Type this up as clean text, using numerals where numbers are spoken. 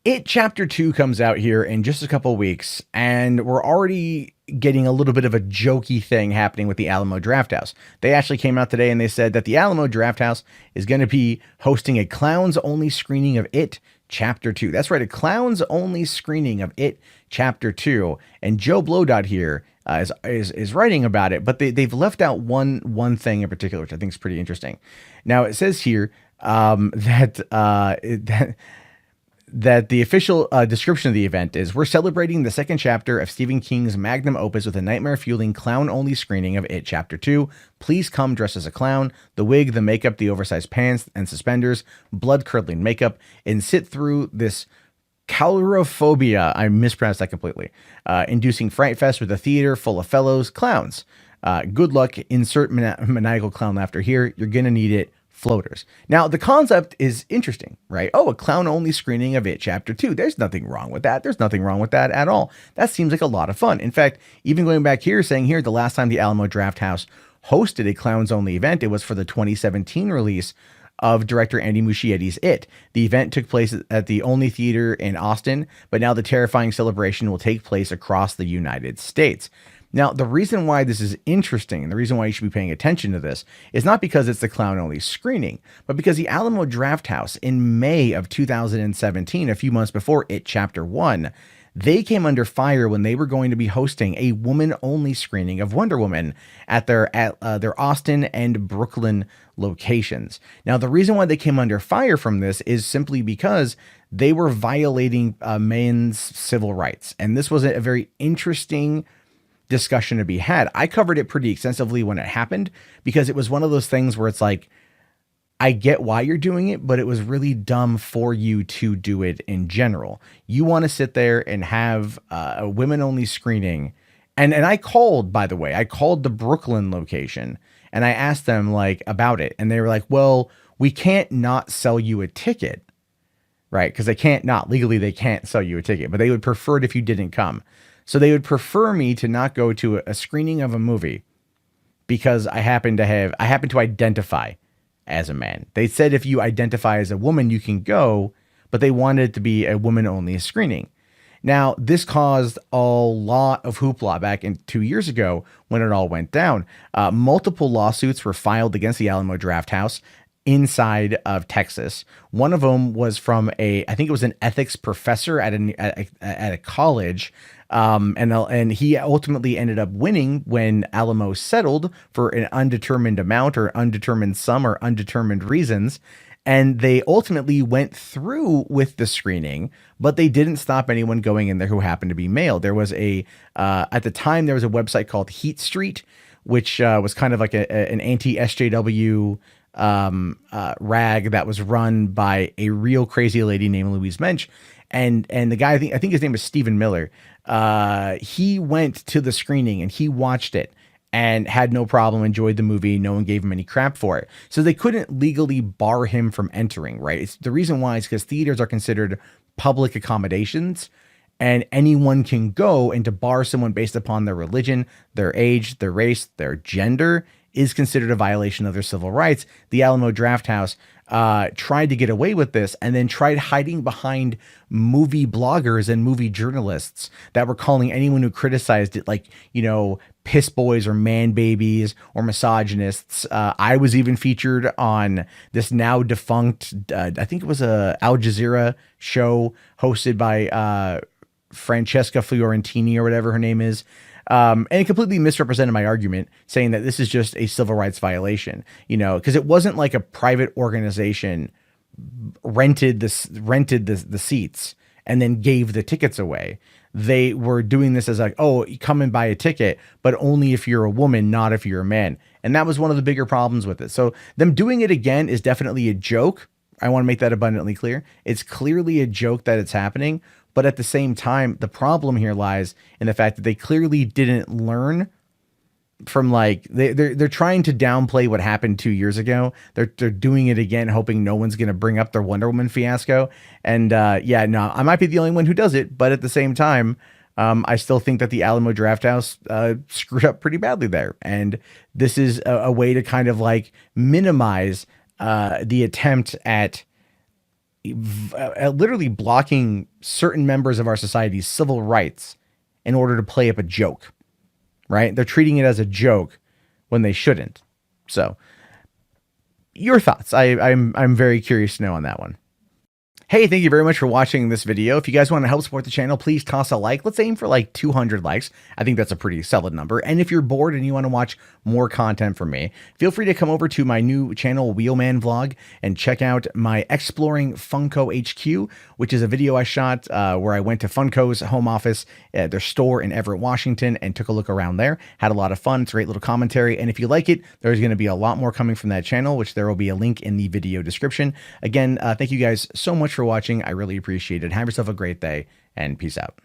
It Chapter 2 comes out here in just a couple weeks, and we're already getting a little bit of a jokey thing happening with the Alamo Drafthouse. They actually came out today and they said that the Alamo Drafthouse is going to be hosting a clowns only screening of It Chapter 2. That's right, a clowns only screening of It Chapter 2. And Joe Blowdot here is writing about it, but they've left out one thing in particular, which I think is pretty interesting. Now, it says here that the official description of the event is, we're celebrating the second chapter of Stephen King's magnum opus with a nightmare-fueling clown-only screening of It Chapter 2. Please come dressed as a clown, the wig, the makeup, the oversized pants and suspenders, blood-curdling makeup, and sit through this calorophobia, I mispronounced that completely, inducing fright fest with a theater full of fellows clowns. Good luck, insert maniacal clown laughter here, you're gonna need it. Floaters. Now, the concept is interesting, right? Oh, a clown-only screening of It Chapter 2. There's nothing wrong with that. There's nothing wrong with that at all. That seems like a lot of fun. In fact, even going back here, saying here, the last time the Alamo Drafthouse hosted a clowns-only event, it was for the 2017 release of director Andy Muschietti's It. The event took place at the only theater in Austin, but now the terrifying celebration will take place across the United States. Now, the reason why this is interesting and the reason why you should be paying attention to this is not because it's the clown-only screening, but because the Alamo Drafthouse in May of 2017, a few months before It Chapter 1, they came under fire when they were going to be hosting a woman-only screening of Wonder Woman at their Austin and Brooklyn locations. Now, the reason why they came under fire from this is simply because they were violating men's civil rights. And this was a very interesting discussion to be had. I covered it pretty extensively when it happened because it was one of those things where it's like, I get why you're doing it, but it was really dumb for you to do it in general. You want to sit there and have a women only screening. And I called, by the way, I called the Brooklyn location and I asked them like about it. And they were like, well, we can't not sell you a ticket, right? Because they can't not legally, they can't sell you a ticket, but they would prefer it if you didn't come. So they would prefer me to not go to a screening of a movie because I happen to identify as a man. They said if you identify as a woman, you can go, but they wanted it to be a woman-only screening. Now, this caused a lot of hoopla back in 2 years ago when it all went down. Multiple lawsuits were filed against the Alamo Drafthouse inside of Texas. One of them was from I think it was an ethics professor at a college. And he ultimately ended up winning when Alamo settled for an undetermined amount or undetermined sum or undetermined reasons. And they ultimately went through with the screening, but they didn't stop anyone going in there who happened to be male. There was at the time, there was a website called Heat Street, which was kind of like an anti-SJW rag that was run by a real crazy lady named Louise Mensch. And the guy, I think his name is Stephen Miller. He went to the screening and he watched it and had no problem, enjoyed the movie. No one gave him any crap for it. So they couldn't legally bar him from entering, right? The reason why is because theaters are considered public accommodations and anyone can go, and to bar someone based upon their religion, their age, their race, their gender is considered a violation of their civil rights. The Alamo Drafthouse tried to get away with this and then tried hiding behind movie bloggers and movie journalists that were calling anyone who criticized it like, piss boys or man babies or misogynists. I was even featured on this now defunct, I think it was a Al Jazeera show hosted by Francesca Fiorentini or whatever her name is. And it completely misrepresented my argument, saying that this is just a civil rights violation, because it wasn't like a private organization rented the seats and then gave the tickets away. They were doing this as like, oh, you come and buy a ticket, but only if you're a woman, not if you're a man. And that was one of the bigger problems with it. So them doing it again is definitely a joke. I want to make that abundantly clear. It's clearly a joke that it's happening. But at the same time, the problem here lies in the fact that they clearly didn't learn from they're trying to downplay what happened 2 years ago. They're doing it again, hoping no one's going to bring up their Wonder Woman fiasco. And I might be the only one who does it. But at the same time, I still think that the Alamo Drafthouse screwed up pretty badly there. And this is a way to kind of minimize the attempt at literally blocking certain members of our society's civil rights in order to play up a joke, right? They're treating it as a joke when they shouldn't. So, your thoughts? I'm very curious to know on that one. Hey, thank you very much for watching this video. If you guys want to help support the channel, please toss a like. Let's aim for like 200 likes. I think that's a pretty solid number. And if you're bored and you want to watch more content from me, feel free to come over to my new channel, Wheelman Vlog, and check out my Exploring Funko HQ, which is a video I shot where I went to Funko's home office, their store in Everett, Washington, and took a look around there. Had a lot of fun. It's a great little commentary. And if you like it, there's going to be a lot more coming from that channel, which there will be a link in the video description. Again, thank you guys so much for watching. I really appreciate it. Have yourself a great day, and peace out.